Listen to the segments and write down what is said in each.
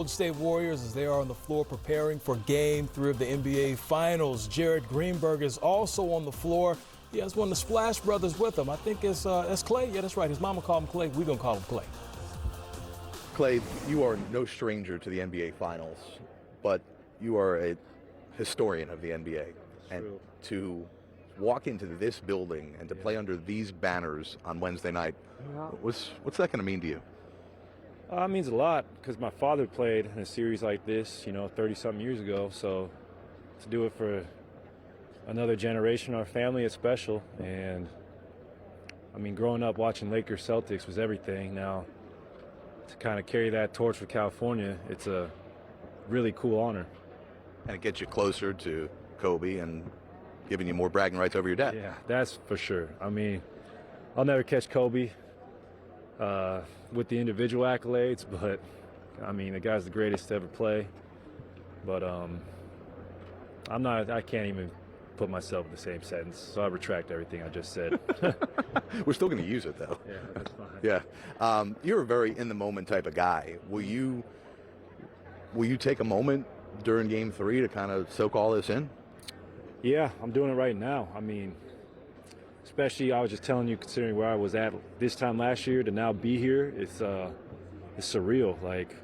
Golden State Warriors as they are on the floor preparing for Game 3 of the NBA Finals. Jared Greenberg is also on the floor. He has one of the Splash Brothers with him. I think it's Klay. Yeah, that's right. His mama called him Klay. We're going to call him Klay. Klay, you are no stranger to the NBA Finals, but you are a historian of the NBA. And True. to walk into this building and to play under these banners on Wednesday night, what's that going to mean to you? It means a lot because my father played in a series like this, 30-something years ago. So to do it for another generation, our family, is special. And, growing up watching Lakers Celtics was everything. Now, to kind of carry that torch for California, it's a really cool honor. And it gets you closer to Kobe and giving you more bragging rights over your dad. Yeah, that's for sure. I'll never catch Kobe with the individual accolades, but the guy's the greatest to ever play. But I can't even put myself in the same sentence, so I retract everything I just said. We're still going to use it, though. Yeah, that's fine. Yeah. You're a very in-the-moment type of guy. Will you take a moment during Game 3 to kind of soak all this in? Yeah, I'm doing it right now. Especially, I was just telling you, considering where I was at this time last year to now be here, it's surreal. Like,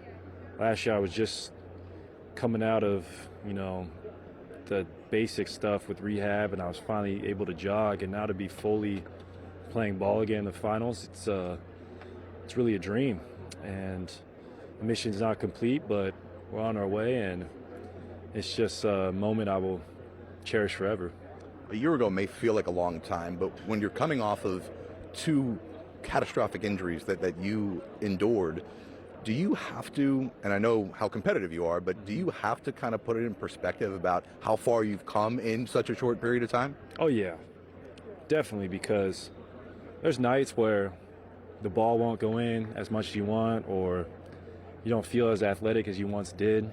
last year I was just coming out of, the basic stuff with rehab, and I was finally able to jog, and now to be fully playing ball again in the finals, it's really a dream. And the mission's not complete, but we're on our way, and it's just a moment I will cherish forever. A year ago may feel like a long time, but when you're coming off of two catastrophic injuries that you endured, do you have to, and I know how competitive you are, but do you have to kind of put it in perspective about how far you've come in such a short period of time? Oh, yeah, definitely, because there's nights where the ball won't go in as much as you want, or you don't feel as athletic as you once did.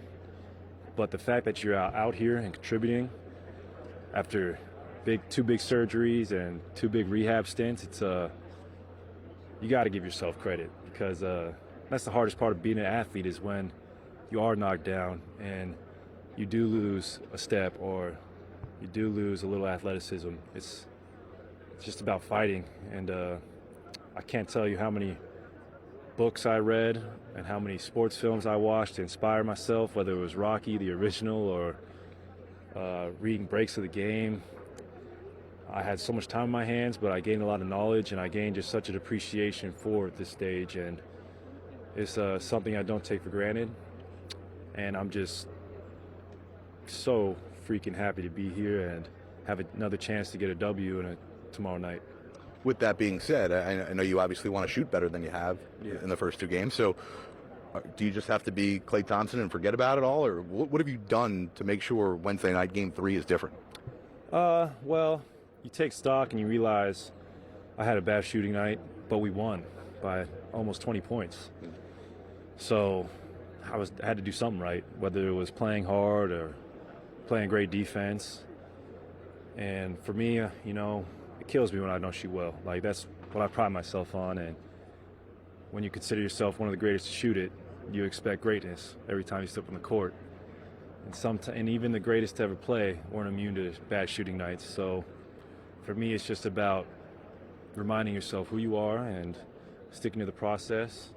But the fact that you're out here and contributing after two big surgeries and two big rehab stints, it's you got to give yourself credit, because that's the hardest part of being an athlete, is when you are knocked down and you do lose a step or you do lose a little athleticism. It's just about fighting, and I can't tell you how many books I read and how many sports films I watched to inspire myself, whether it was Rocky, the original, or reading breaks of the game. I had so much time in my hands, but I gained a lot of knowledge, and I gained just such an appreciation for this stage, and it's something I don't take for granted. And I'm just so freaking happy to be here and have another chance to get a W tomorrow night. With that being said, I know you obviously want to shoot better than you have in the first two games, so do you just have to be Klay Thompson and forget about it all, or what have you done to make sure Wednesday night Game 3 is different? Well, you take stock and you realize I had a bad shooting night, but we won by almost 20 points. So I had to do something right, whether it was playing hard or playing great defense. And for me, it kills me when I don't shoot well. Like, that's what I pride myself on. And when you consider yourself one of the greatest to shoot it, you expect greatness every time you step on the court. And even the greatest to ever play weren't immune to bad shooting nights. So for me, it's just about reminding yourself who you are and sticking to the process,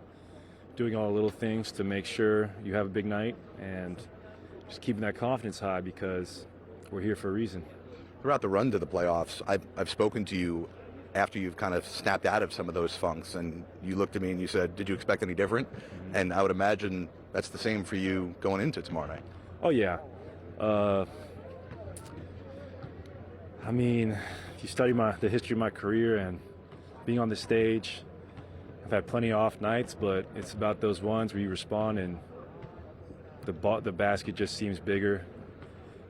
doing all the little things to make sure you have a big night, and just keeping that confidence high, because we're here for a reason. Throughout the run to the playoffs, I've spoken to you after you've kind of snapped out of some of those funks, and you looked at me and you said, did you expect any different? Mm-hmm. And I would imagine that's the same for you going into tomorrow night. Oh, yeah. If you study the history of my career and being on the stage, I've had plenty of off nights, but it's about those ones where you respond and the basket just seems bigger.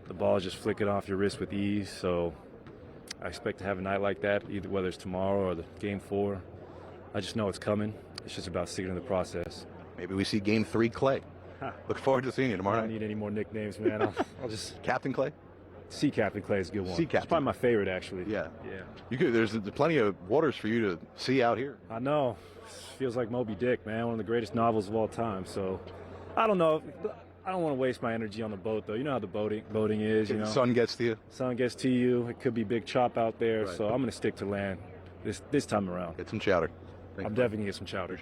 The ball is just flicking off your wrist with ease. So I expect to have a night like that, either whether it's tomorrow or the Game 4. I just know it's coming. It's just about sticking to the process. Maybe we see Game 3 Klay. Look forward to seeing you tomorrow night. I don't need any more nicknames, man. I'll just... Captain Klay? Sea Captain Klay is a good one. Sea Captain. It's probably my favorite, actually. Yeah. Yeah. There's plenty of waters for you to see out here. I know. Feels like Moby Dick, man. One of the greatest novels of all time. So I don't know. I don't want to waste my energy on the boat, though. You know how the boating is, you know. The sun gets to you. Sun gets to you. It could be big chop out there, Right. so I'm going to stick to land this time around. Get some chowder. Thank I'm you. definitely going to get some chowder.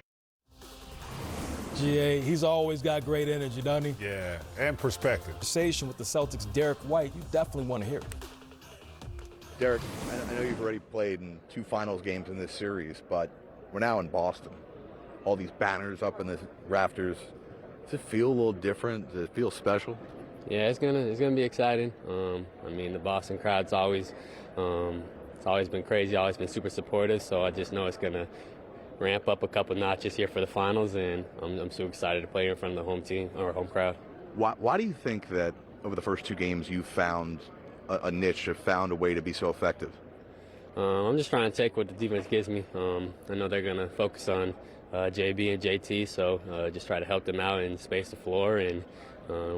GA, he's always got great energy, doesn't he? Yeah, and perspective. Conversation with the Celtics, Derek White, you definitely want to hear it. Derek, I know you've already played in 2 finals games in this series, but we're now in Boston. All these banners up in the rafters. Does it feel a little different? Does it feel special? Yeah, it's gonna be exciting. I mean, the Boston crowd's always it's always been crazy, always been super supportive. So I just know it's gonna ramp up a couple notches here for the finals, and I'm super excited to play in front of the home team or home crowd. Why do you think that over the first 2 games you found a niche, have found a way to be so effective? I'm just trying to take what the defense gives me. I know they're gonna focus on JB and JT, so just try to help them out and space the floor, and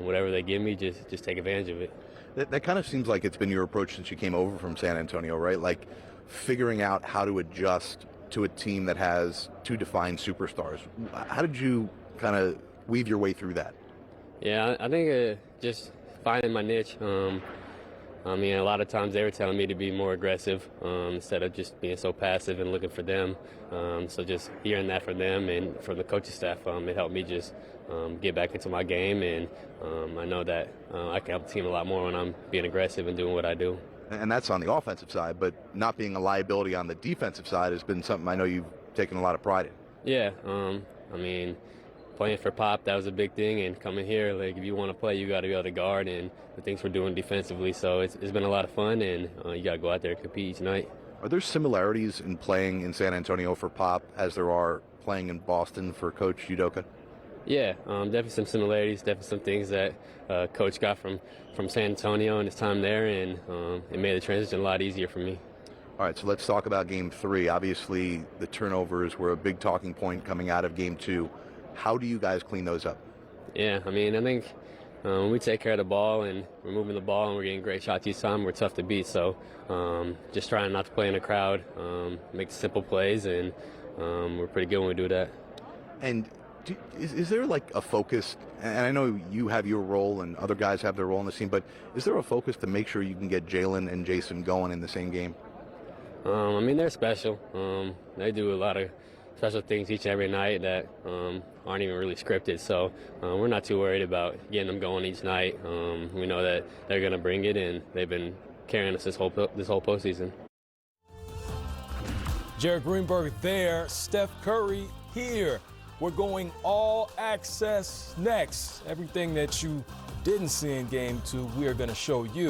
whatever they give me, just take advantage of it. That kind of seems like it's been your approach since you came over from San Antonio, right? Like figuring out how to adjust to a team that has 2 defined superstars. How did you kind of weave your way through that? Yeah, I think just finding my niche. I mean, a lot of times they were telling me to be more aggressive instead of just being so passive and looking for them. So just hearing that from them and from the coaching staff, it helped me just get back into my game. And I know that I can help the team a lot more when I'm being aggressive and doing what I do. And that's on the offensive side, but not being a liability on the defensive side has been something I know you've taken a lot of pride in. Yeah, I mean, playing for Pop, that was a big thing, and coming here, like, if you want to play, you got to be able to guard, and the things we're doing defensively, so it's been a lot of fun, and you got to go out there and compete each night. Are there similarities in playing in San Antonio for Pop as there are playing in Boston for Coach Udoka? Yeah, definitely some similarities, definitely some things that Coach got from San Antonio and his time there, and it made the transition a lot easier for me. All right, so let's talk about Game 3. Obviously, the turnovers were a big talking point coming out of Game 2. How do you guys clean those up? Yeah, I mean, I think when we take care of the ball and we're moving the ball and we're getting great shots each time, we're tough to beat. So just trying not to play in a crowd, make simple plays, and we're pretty good when we do that. And is there like a focus, and I know you have your role and other guys have their role in the team, but is there a focus to make sure you can get Jalen and Jason going in the same game? I mean, they're special. They do a lot of special things each and every night that aren't even really scripted. So we're not too worried about getting them going each night. We know that they're going to bring it, and they've been carrying us this whole postseason. Jared Greenberg there, Steph Curry here. We're going all access next. Everything that you didn't see in Game 2, we are going to show you.